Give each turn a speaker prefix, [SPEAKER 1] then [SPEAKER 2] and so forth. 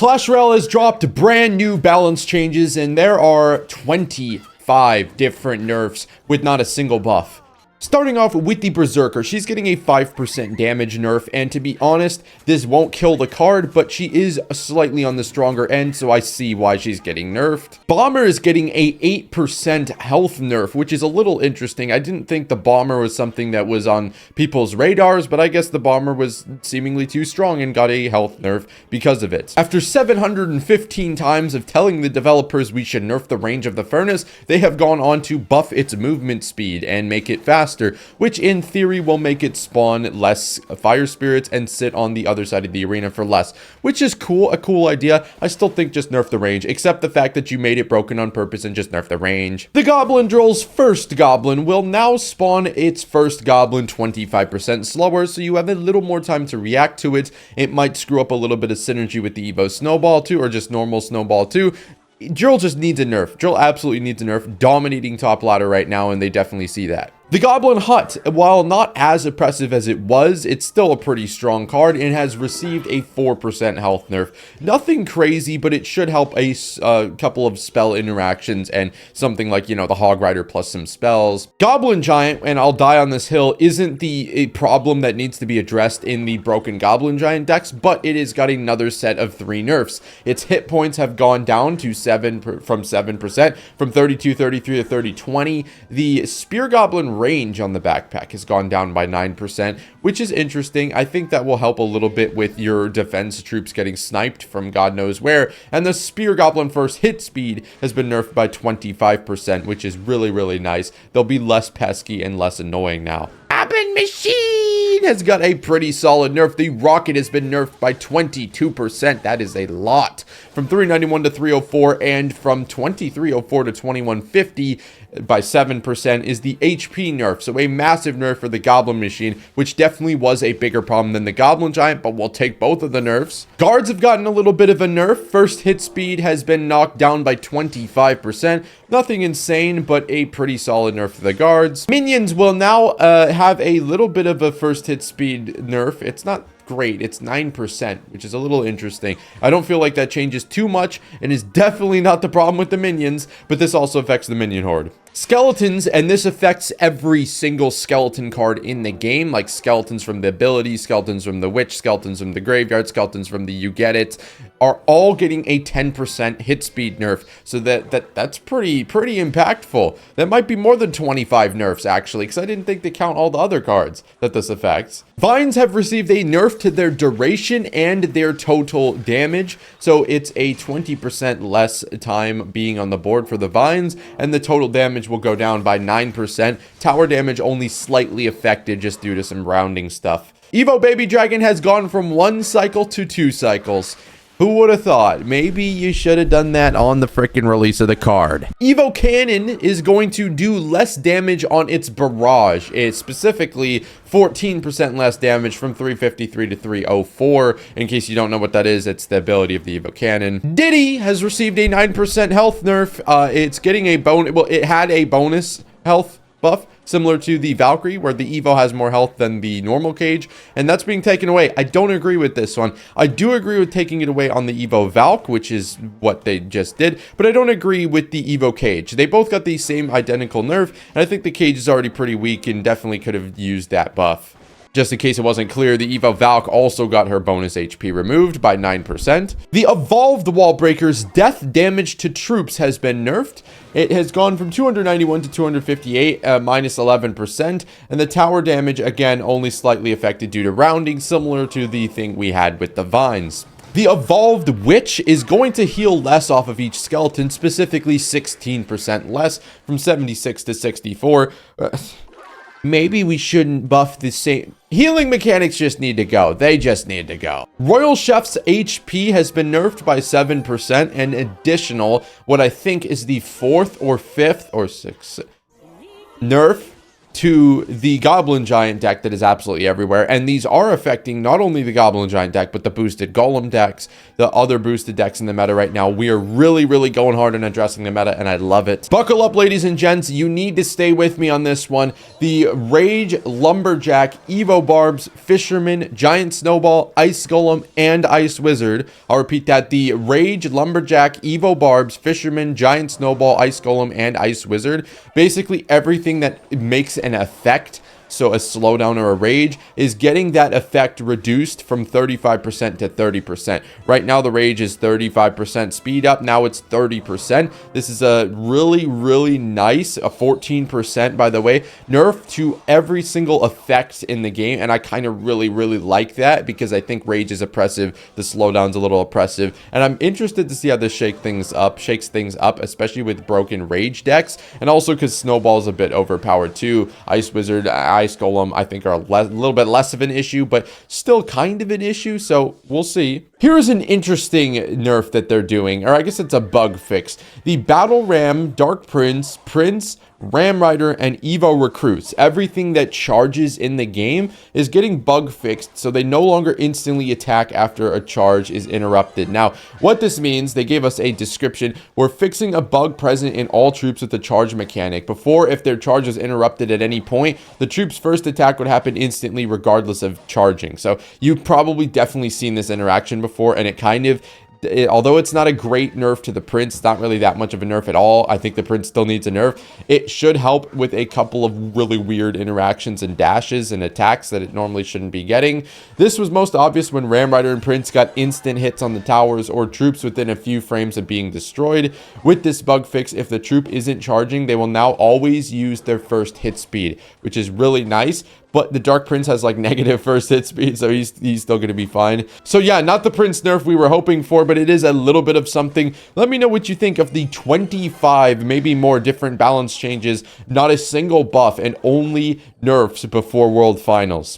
[SPEAKER 1] Clash Royale has dropped brand new balance changes, and there are 25 different nerfs with not a single buff. Starting off with the Berserker, she's getting a 5% damage nerf, and to be honest, this won't kill the card, but she is slightly on the stronger end, so I see why she's getting nerfed. Bomber is getting a 8% health nerf, which is a little interesting. I didn't think the Bomber was something that was on people's radars, but I guess the Bomber was seemingly too strong and got a health nerf because of it. After 715 times of telling the developers we should nerf the range of the furnace, they have gone on to buff its movement speed and make it faster, which in theory will make it spawn less fire spirits and sit on the other side of the arena for less, which is cool, a cool idea. I still think just nerf the range, except the fact that you made it broken on purpose and just nerf the range. The Goblin Drill's first Goblin will now spawn its first Goblin 25% slower, so you have a little more time to react to it. It might screw up a little bit of synergy with the Evo Snowball too, or just normal Snowball too. Drill just needs a nerf. Drill absolutely needs a nerf. Dominating top ladder right now, and they definitely see that. The Goblin Hut, while not as oppressive as it was, it's still a pretty strong card and has received a 4% health nerf. Nothing crazy, but it should help a couple of spell interactions and something like, you know, the Hog Rider plus some spells. Goblin Giant, and I'll die on this hill, isn't a problem that needs to be addressed in the broken Goblin Giant decks, but it has got another set of 3 nerfs. Its hit points have gone down to 7%, from 32-33 to 30-20. The Spear Goblin range on the backpack has gone down by 9%, which is interesting. I think that will help a little bit with your defense troops getting sniped from God knows where. And the Spear Goblin first hit speed has been nerfed by 25%, which is really, really nice. They'll be less pesky and less annoying now. Goblin Machine has got a pretty solid nerf. The Rocket has been nerfed by 22%. That is a lot. From 391 to 304, and from 2304 to 2150 by 7% is the HP nerf. So a massive nerf for the Goblin Machine, which definitely was a bigger problem than the Goblin Giant, but we'll take both of the nerfs. Guards have gotten a little bit of a nerf. First hit speed has been knocked down by 25%. Nothing insane, but a pretty solid nerf for the guards. Minions will now have a little bit of a first hit speed nerf. It's not great. It's 9%, which is a little interesting. I don't feel like that changes too much and is definitely not the problem with the minions, but this also affects the minion horde. Skeletons, and this affects every single skeleton card in the game, like skeletons from the ability, skeletons from the witch, skeletons from the graveyard, skeletons from the you get it, are all getting a 10% hit speed nerf. So that's pretty impactful. That might be more than 25 nerfs actually, because I didn't think to count all the other cards that this affects. Vines have received a nerf to their duration and their total damage, so it's a 20% less time being on the board for the vines, and the total damage will go down by 9%. Tower damage only slightly affected just due to some rounding stuff. Evo Baby Dragon has gone from 1 cycle to 2 cycles. Who would have thought? Maybe you should have done that on the frickin' release of the card. Evo Cannon is going to do less damage on its barrage. It's specifically 14% less damage from 353 to 304. In case you don't know what that is, it's the ability of the Evo Cannon. Diddy has received a 9% health nerf. It's getting a bonus. Well, it had a bonus health buff similar to the Valkyrie, where the Evo has more health than the normal cage, and that's being taken away. I don't agree with this one. I do agree with taking it away on the Evo Valk, which is what they just did, but I don't agree with the Evo cage. They both got the same identical nerf, and I think the cage is already pretty weak and definitely could have used that buff. Just in case it wasn't clear, the Evo Valk also got her bonus HP removed by 9%. The Evolved Wall Breaker's death damage to troops has been nerfed. It has gone from 291 to 258, minus 11%, and the tower damage, again, only slightly affected due to rounding, similar to the thing we had with the vines. The Evolved Witch is going to heal less off of each skeleton, specifically 16% less, from 76 to 64. Maybe we shouldn't buff the same. Healing mechanics just need to go. They just need to go. Royal Chef's HP has been nerfed by 7%, and additional, what I think is the 4th or 5th or 6th nerf to the Goblin Giant deck that is absolutely everywhere. And these are affecting not only the Goblin Giant deck, but the boosted Golem decks, the other boosted decks in the meta right now. We are really, really going hard on addressing the meta, and I love it. Buckle up, ladies and gents. You need to stay with me on this one. The Rage, Lumberjack, Evo Barbs, Fisherman, Giant Snowball, Ice Golem, and Ice Wizard. I'll repeat that. The Rage, Lumberjack, Evo Barbs, Fisherman, Giant Snowball, Ice Golem, and Ice Wizard. Basically everything that makes an effect, so a slowdown or a rage, is getting that effect reduced from 35% to 30%. Right now, the rage is 35% speed up. Now it's 30%. This is a really, really nice, a 14%, by the way, nerf to every single effect in the game. And I kind of really, really like that because I think rage is oppressive. The slowdown's a little oppressive. And I'm interested to see how this shakes things up, especially with broken rage decks. And also because Snowball's a bit overpowered too. Ice Wizard, Ice Golem, I think are a little bit less of an issue, but still kind of an issue, so we'll see. Here is an interesting nerf that they're doing, or I guess it's a bug fix. The Battle Ram, Dark Prince, Ram Rider, and Evo Recruits, everything that charges in the game, is getting bug fixed, so they no longer instantly attack after a charge is interrupted. Now, what this means, they gave us a description. We're fixing a bug present in all troops with the charge mechanic. Before, if their charge was interrupted at any point, the troops' first attack would happen instantly regardless of charging. So you've probably definitely seen this interaction before, and it kind of, although it's not a great nerf to the Prince, not really that much of a nerf at all. I think the Prince still needs a nerf. It should help with a couple of really weird interactions and dashes and attacks that it normally shouldn't be getting. This was most obvious when Ram Rider and Prince got instant hits on the towers or troops within a few frames of being destroyed. With this bug fix, if the troop isn't charging, they will now always use their first hit speed, which is really nice. But the Dark Prince has like negative first hit speed, so he's still going to be fine. So yeah, not the Prince nerf we were hoping for, but it is a little bit of something. Let me know what you think of the 25, maybe more different balance changes, not a single buff, and only nerfs before World Finals.